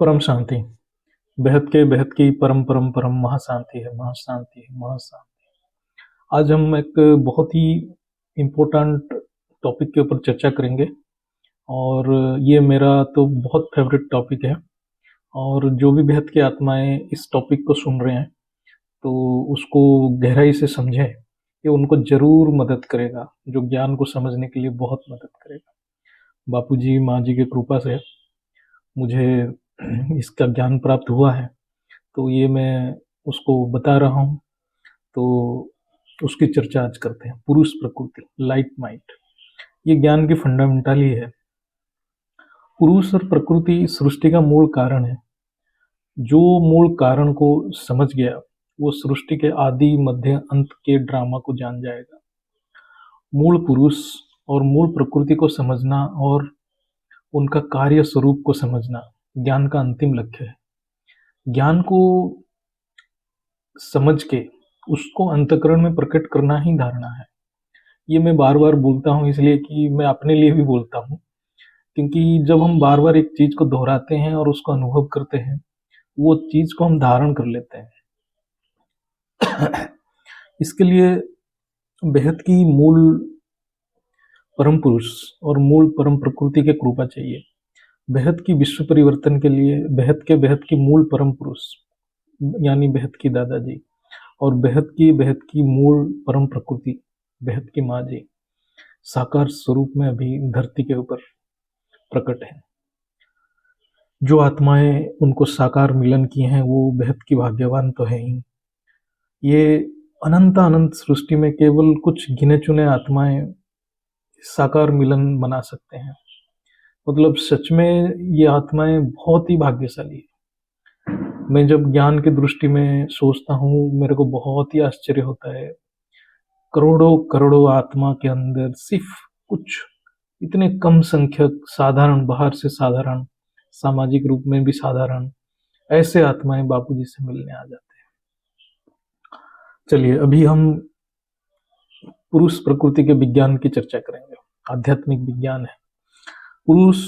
परम शांति। बेहद की परम परम परम महाशांति है, महाशांति है, महाशांति। आज हम एक बहुत ही इम्पोर्टेंट टॉपिक के ऊपर चर्चा करेंगे और ये मेरा तो बहुत फेवरेट टॉपिक है। और जो भी बेहद की आत्माएं इस टॉपिक को सुन रहे हैं तो उसको गहराई से समझें, ये उनको जरूर मदद करेगा, जो ज्ञान को समझने के लिए बहुत मदद करेगा। बापूजी माँ जी की कृपा से मुझे इसका ज्ञान प्राप्त हुआ है, तो ये मैं उसको बता रहा हूँ। तो उसकी चर्चा आज करते हैं। पुरुष प्रकृति, लाइट माइट, ये ज्ञान की फंडामेंटल ही है। पुरुष और प्रकृति सृष्टि का मूल कारण है। जो मूल कारण को समझ गया वो सृष्टि के आदि मध्य अंत के ड्रामा को जान जाएगा। मूल पुरुष और मूल प्रकृति को समझना और उनका कार्य स्वरूप को समझना ज्ञान का अंतिम लक्ष्य है। ज्ञान को समझ के उसको अंतःकरण में प्रकट करना ही धारणा है। ये मैं बार बार बोलता हूँ इसलिए कि मैं अपने लिए भी बोलता हूँ, क्योंकि जब हम बार बार एक चीज को दोहराते हैं और उसको अनुभव करते हैं, वो चीज को हम धारण कर लेते हैं। इसके लिए बेहद की मूल परम पुरुष और मूल परम प्रकृति के कृपा चाहिए। बेहद की विश्व परिवर्तन के लिए बेहद की मूल परम पुरुष यानी बेहद की दादाजी और बेहद की मूल परम प्रकृति बेहद की माँ जी साकार स्वरूप में अभी धरती के ऊपर प्रकट है। जो आत्माएं उनको साकार मिलन की हैं वो बेहद की भाग्यवान तो है ही। ये अनंत सृष्टि में केवल कुछ गिने चुने आत्माएं साकार मिलन मना सकते हैं। मतलब सच में ये आत्माएं बहुत ही भाग्यशाली है। मैं जब ज्ञान की दृष्टि में सोचता हूँ मेरे को बहुत ही आश्चर्य होता है। करोड़ों करोड़ों आत्मा के अंदर सिर्फ कुछ इतने कम संख्यक साधारण, बाहर से साधारण, सामाजिक रूप में भी साधारण ऐसे आत्माएं बापूजी से मिलने आ जाते हैं। चलिए अभी हम पुरुष प्रकृति के विज्ञान की चर्चा करेंगे। आध्यात्मिक विज्ञान है। पुरुष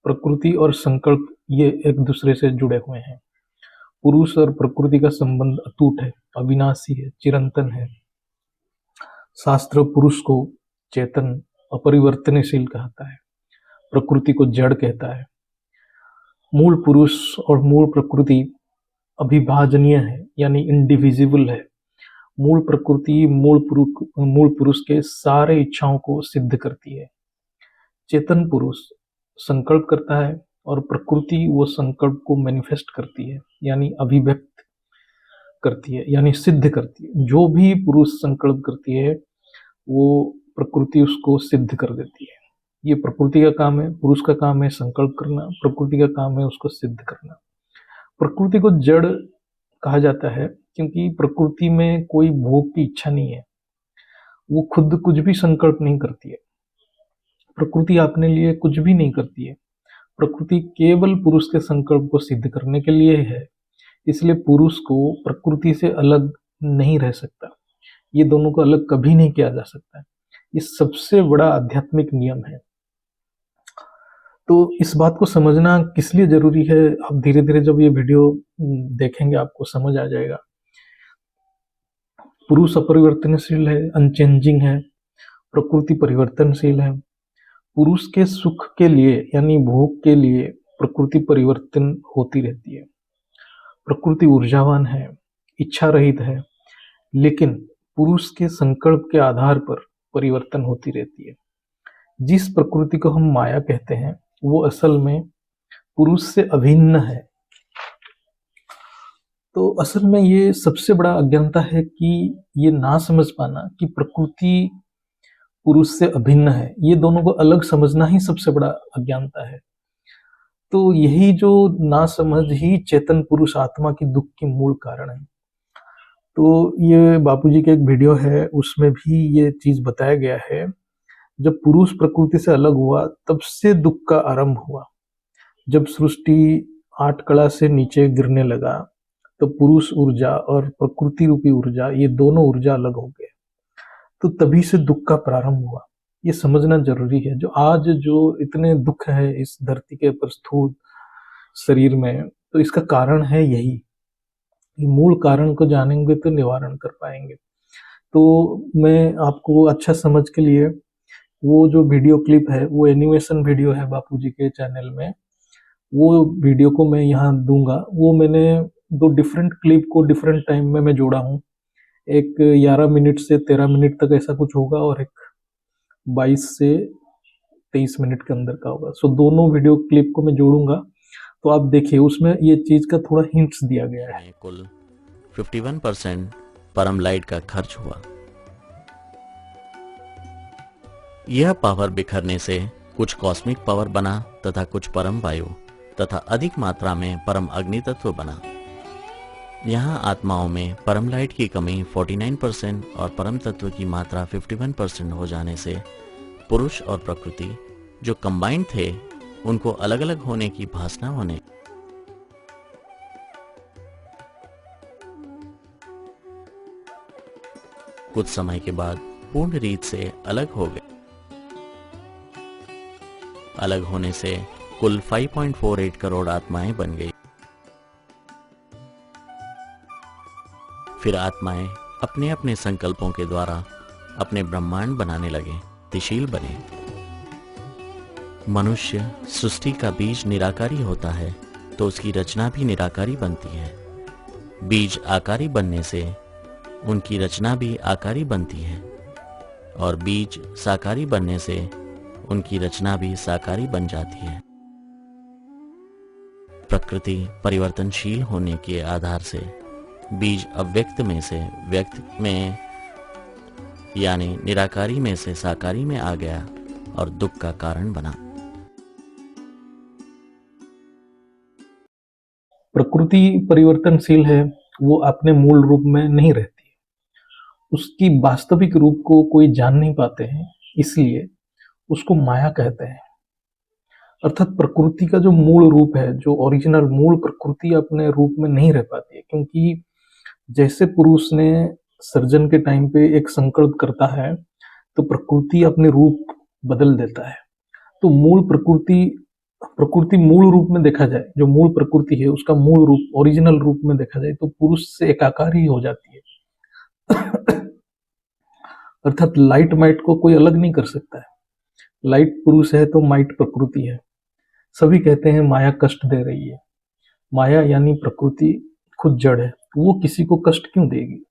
प्रकृति और संकल्प ये एक दूसरे से जुड़े हुए हैं। पुरुष और प्रकृति का संबंध अटूट है, अविनाशी है, चिरंतन है। शास्त्र पुरुष को चेतन, अपरिवर्तनशील कहता है, प्रकृति को जड़ कहता है। मूल पुरुष और मूल प्रकृति अविभाजनीय है, यानी इंडिविजिबल है। मूल प्रकृति मूल पुरुष के सारे इच्छाओं को सिद्ध करती है। चेतन पुरुष संकल्प करता है और प्रकृति वो संकल्प को मैनिफेस्ट करती है, यानी अभिव्यक्त करती है, यानी सिद्ध करती है। जो भी पुरुष संकल्प करती है वो प्रकृति उसको सिद्ध कर देती है। ये प्रकृति का काम है, पुरुष का काम है संकल्प करना, प्रकृति का काम है उसको सिद्ध करना। प्रकृति को जड़ कहा जाता है क्योंकि प्रकृति में कोई भोग की इच्छा नहीं है। वो खुद कुछ भी संकल्प नहीं करती है। प्रकृति अपने लिए कुछ भी नहीं करती है। प्रकृति केवल पुरुष के संकल्प को सिद्ध करने के लिए है। इसलिए पुरुष को प्रकृति से अलग नहीं रह सकता। ये दोनों को अलग कभी नहीं किया जा सकता। ये सबसे बड़ा आध्यात्मिक नियम है। तो इस बात को समझना किस लिए जरूरी है, आप धीरे धीरे जब ये वीडियो देखेंगे आपको समझ आ जाएगा। पुरुष अपरिवर्तनशील है, अनचेंजिंग है। प्रकृति परिवर्तनशील है। पुरुष के सुख के लिए यानी भोग के लिए प्रकृति परिवर्तन होती रहती है। प्रकृति ऊर्जावान है, इच्छा रहित है, लेकिन पुरुष के संकल्प के आधार पर परिवर्तन होती रहती है। जिस प्रकृति को हम माया कहते हैं वो असल में पुरुष से अभिन्न है। तो असल में ये सबसे बड़ा अज्ञानता है कि ये ना समझ पाना कि प्रकृति पुरुष से अभिन्न है। ये दोनों को अलग समझना ही सबसे बड़ा अज्ञानता है। तो यही जो ना समझ ही चेतन पुरुष आत्मा की दुख की मूल कारण है। तो ये बापूजी के एक वीडियो है, उसमें भी ये चीज बताया गया है। जब पुरुष प्रकृति से अलग हुआ तब से दुख का आरंभ हुआ। जब सृष्टि 8 कला से नीचे गिरने लगा तो पुरुष ऊर्जा और प्रकृति रूपी ऊर्जा, ये दोनों ऊर्जा अलग हो गए। तो तभी से दुख का प्रारंभ हुआ। ये समझना जरूरी है। जो आज जो इतने दुख है इस धरती के ऊपर, स्थूल शरीर में, तो इसका कारण है यही। ये मूल कारण को जानेंगे तो निवारण कर पाएंगे। तो मैं आपको अच्छा समझ के लिए वो जो वीडियो क्लिप है, वो एनिमेशन वीडियो है बापूजी के चैनल में, वो वीडियो को मैं यहाँ दूंगा। वो मैंने दो डिफरेंट क्लिप को डिफरेंट टाइम में मैं जोड़ा हूँ। एक 11 मिनट से 13 मिनट तक ऐसा कुछ होगा, और एक 22 से 23 मिनट के अंदर का होगा। सो दोनों वीडियो क्लिप को मैं जोड़ूंगा, तो आप देखिए उसमें ये चीज का थोड़ा हिंट्स दिया गया है। कुल 51% परम लाइट का खर्च हुआ। यह पावर बिखरने से कुछ कॉस्मिक पावर बना तथा कुछ परम वायु तथा अधिक मात्रा में परम अग्नि तत्व बना। यहाँ आत्माओं में परम लाइट की कमी 49% और परम तत्व की मात्रा 51% हो जाने से पुरुष और प्रकृति जो कंबाइंड थे उनको अलग अलग होने की भासना होने कुछ समय के बाद पूर्ण रीत से अलग हो गए। अलग होने से कुल 5.48 करोड़ आत्माएं बन गई। फिर आत्माएं अपने अपने संकल्पों के द्वारा अपने ब्रह्मांड बनाने लगे, गतिशील बने। मनुष्य सृष्टि का बीज निराकारी होता है तो उसकी रचना भी निराकारी बनती है। बीज आकारी बनने से उनकी रचना भी आकारी बनती है, और बीज साकारी बनने से उनकी रचना भी साकारी बन जाती है। प्रकृति परिवर्तनशील होने के आधार से बीज अव्यक्त में से व्यक्त में यानी निराकारी में से साकारी में आ गया और दुख का कारण बना। प्रकृति परिवर्तनशील है, वो अपने मूल रूप में नहीं रहती है। उसकी वास्तविक रूप को कोई जान नहीं पाते हैं, इसलिए उसको माया कहते हैं। अर्थात प्रकृति का जो मूल रूप है, जो ओरिजिनल मूल प्रकृति अपने रूप में नहीं रह पाती है, क्योंकि जैसे पुरुष ने सर्जन के टाइम पे एक संकल्प करता है तो प्रकृति अपने रूप बदल देता है। तो मूल प्रकृति मूल रूप में देखा जाए, जो मूल प्रकृति है उसका मूल रूप ओरिजिनल रूप में देखा जाए तो पुरुष से एकाकार ही हो जाती है। अर्थात लाइट माइट को कोई अलग नहीं कर सकता है। लाइट पुरुष है तो माइट प्रकृति है। सभी कहते हैं माया कष्ट दे रही है। माया यानी प्रकृति खुद जड़ है, वो किसी को कष्ट क्यों देगी?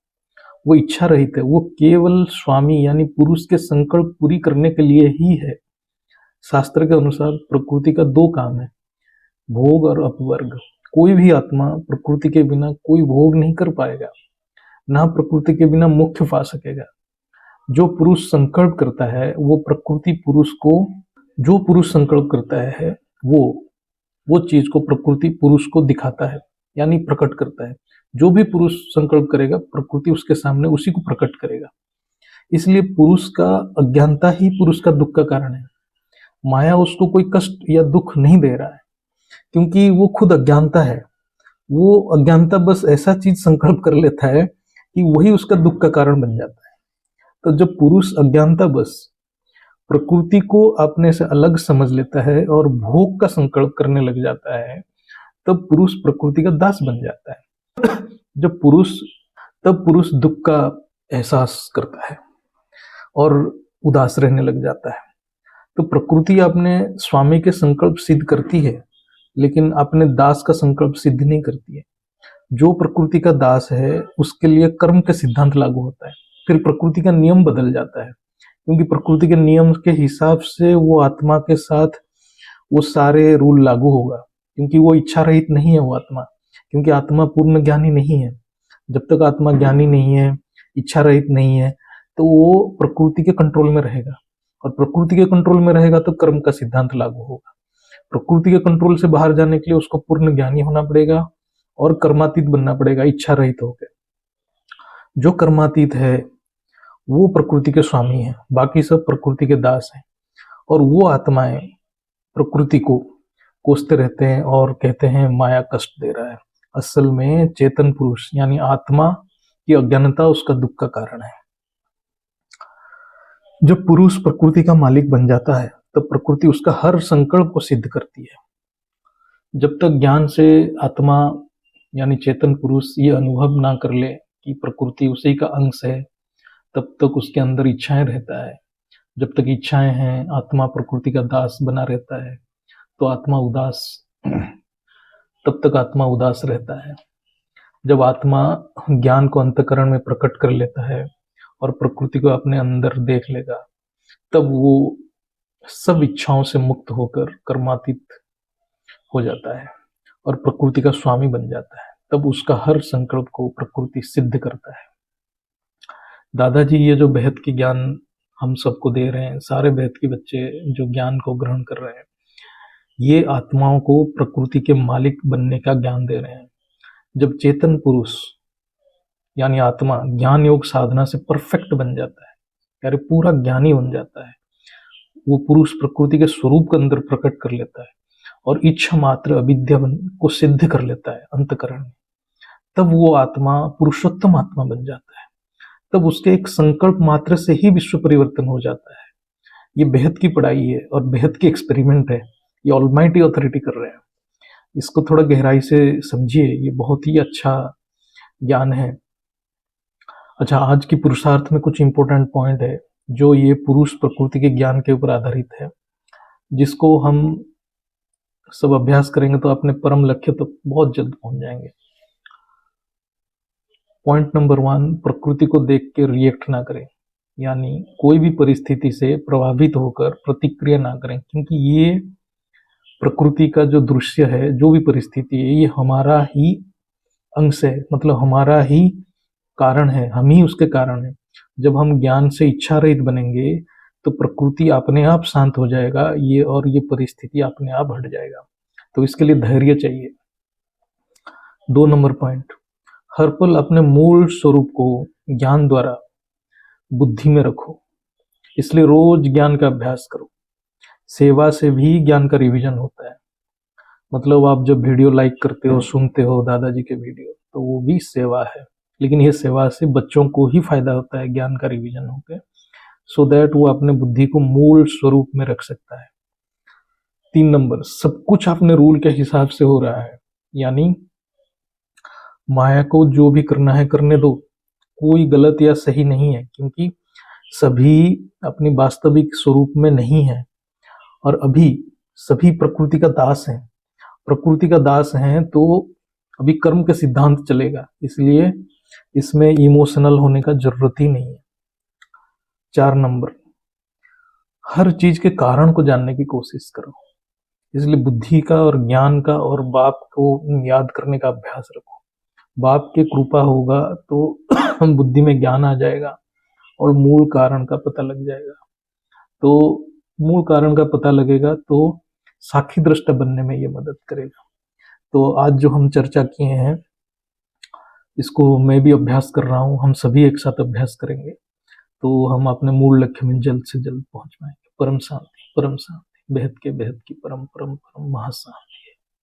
वो इच्छा रहित है, वो केवल स्वामी यानी पुरुष के संकल्प पूरी करने के लिए ही है। शास्त्र के अनुसार प्रकृति का दो काम है, भोग और अपवर्ग। कोई भी आत्मा प्रकृति के बिना कोई भोग नहीं कर पाएगा, ना प्रकृति के बिना मोक्ष पा सकेगा। जो पुरुष संकल्प करता है वो प्रकृति पुरुष को, जो पुरुष संकल्प करता है वो चीज को प्रकृति पुरुष को दिखाता है यानी प्रकट करता है। जो भी पुरुष संकल्प करेगा प्रकृति उसके सामने उसी को प्रकट करेगा। इसलिए पुरुष का अज्ञानता ही पुरुष का दुख का कारण है। माया उसको कोई कष्ट या दुख नहीं दे रहा है, क्योंकि वो खुद अज्ञानता है। वो अज्ञानता बस ऐसा चीज संकल्प कर लेता है कि वही उसका दुख का कारण बन जाता है। तो जब पुरुष अज्ञानता बस प्रकृति को अपने से अलग समझ लेता है और भोग का संकल्प करने लग जाता है, तब पुरुष प्रकृति का दास बन जाता है। तब पुरुष दुख का एहसास करता है और उदास रहने लग जाता है। तो प्रकृति अपने स्वामी के संकल्प सिद्ध करती है, लेकिन अपने दास का संकल्प सिद्ध नहीं करती है। जो प्रकृति का दास है उसके लिए कर्म का सिद्धांत लागू होता है, फिर प्रकृति का नियम बदल जाता है, क्योंकि प्रकृति के नियम के हिसाब से वो आत्मा के साथ वो सारे रूल लागू होगा, क्योंकि वो इच्छा रहित नहीं है वो आत्मा, क्योंकि आत्मा पूर्ण ज्ञानी नहीं है। जब तक आत्मा ज्ञानी नहीं है, इच्छा रहित नहीं है, तो वो प्रकृति के कंट्रोल में रहेगा, और प्रकृति के कंट्रोल में रहेगा तो कर्म का सिद्धांत लागू होगा। प्रकृति के कंट्रोल से बाहर जाने के लिए उसको पूर्ण ज्ञानी होना पड़ेगा और कर्मातीत बनना पड़ेगा, इच्छा रहित होकर। जो कर्मातीत है वो प्रकृति के स्वामी है, बाकी सब प्रकृति के दास हैं। और वो आत्माएं प्रकृति को कोसते रहते हैं और कहते हैं माया कष्ट दे रहा है। असल में चेतन पुरुष यानी आत्मा की अज्ञानता उसका दुख का कारण है। जब पुरुष प्रकृति का मालिक बन जाता है तब प्रकृति उसका हर संकल्प को सिद्ध करती है। जब तक ज्ञान से आत्मा यानी चेतन पुरुष ये अनुभव ना कर ले कि प्रकृति उसी का अंश है, तब तक उसके अंदर इच्छाएं रहता है। जब तक इच्छाएं हैं, आत्मा प्रकृति का दास बना रहता है, तो आत्मा उदास तब तक आत्मा उदास रहता है। जब आत्मा ज्ञान को अंतःकरण में प्रकट कर लेता है और प्रकृति को अपने अंदर देख लेगा, तब वो सब इच्छाओं से मुक्त होकर कर्मातीत हो जाता है और प्रकृति का स्वामी बन जाता है। तब उसका हर संकल्प को प्रकृति सिद्ध करता है। दादाजी ये जो बेहद की ज्ञान हम सबको दे रहे हैं, सारे बेहद के बच्चे जो ज्ञान को ग्रहण कर रहे हैं, ये आत्माओं को प्रकृति के मालिक बनने का ज्ञान दे रहे हैं। जब चेतन पुरुष यानी आत्मा ज्ञान योग साधना से परफेक्ट बन जाता है, यानी पूरा ज्ञानी बन जाता है, वो पुरुष प्रकृति के स्वरूप के अंदर प्रकट कर लेता है और इच्छा मात्र अविद्या को सिद्ध कर लेता है अंतःकरण में, तब वो आत्मा पुरुषोत्तम आत्मा बन जाता है। तब उसके एक संकल्प मात्र से ही विश्व परिवर्तन हो जाता है। ये बेहद की पढ़ाई है और बेहद की एक्सपेरिमेंट है। ये ऑलमाइटी अथॉरिटी कर रहे हैं। इसको थोड़ा गहराई से समझिए, ये बहुत ही अच्छा ज्ञान है। अच्छा, आज की पुरुषार्थ में कुछ इंपॉर्टेंट पॉइंट है जो ये पुरुष प्रकृति के ज्ञान के ऊपर आधारित है, जिसको हम सब अभ्यास करेंगे तो अपने परम लक्ष्य तक बहुत जल्द पहुंच जाएंगे। पॉइंट नंबर 1, प्रकृति को देख के रिएक्ट ना करें, यानी कोई भी परिस्थिति से प्रभावित होकर प्रतिक्रिया ना करें, क्योंकि ये प्रकृति का जो दृश्य है, जो भी परिस्थिति है, ये हमारा ही अंश है, मतलब हमारा ही कारण है, हम ही उसके कारण है। जब हम ज्ञान से इच्छा रहित बनेंगे तो प्रकृति अपने आप शांत हो जाएगा, ये परिस्थिति अपने आप हट जाएगा। तो इसके लिए धैर्य चाहिए। 2 नंबर पॉइंट, हर पल अपने मूल स्वरूप को ज्ञान द्वारा बुद्धि में रखो, इसलिए रोज ज्ञान का अभ्यास करो। सेवा से भी ज्ञान का रिवीजन होता है। मतलब आप जब वीडियो लाइक करते हो, सुनते हो दादाजी के वीडियो, तो वो भी सेवा है, लेकिन ये सेवा से बच्चों को ही फायदा होता है ज्ञान का रिवीजन होकर, सो दैट वो अपने बुद्धि को मूल स्वरूप में रख सकता है। 3 नंबर, सब कुछ अपने रूल के हिसाब से हो रहा है, यानी माया को जो भी करना है करने दो, कोई गलत या सही नहीं है, क्योंकि सभी अपनी वास्तविक स्वरूप में नहीं है और अभी सभी प्रकृति का दास हैं। प्रकृति का दास हैं तो अभी कर्म के सिद्धांत चलेगा, इसलिए इसमें इमोशनल होने का जरूरत ही नहीं है। 4 नंबर, हर चीज के कारण को जानने की कोशिश करो, इसलिए बुद्धि का और ज्ञान का और बाप को याद करने का अभ्यास रखो। बाप की कृपा होगा तो बुद्धि में ज्ञान आ जाएगा और मूल कारण का पता लग जाएगा। तो मूल कारण का पता लगेगा तो साक्षी दृष्टा बनने में ये मदद करेगा। तो आज जो हम चर्चा किए हैं, इसको मैं भी अभ्यास कर रहा हूँ, हम सभी एक साथ अभ्यास करेंगे तो हम अपने मूल लक्ष्य में जल्द से जल्द पहुंच पाएंगे। परम शांति, बेहद के बेहद की परम परम परम महाशांति।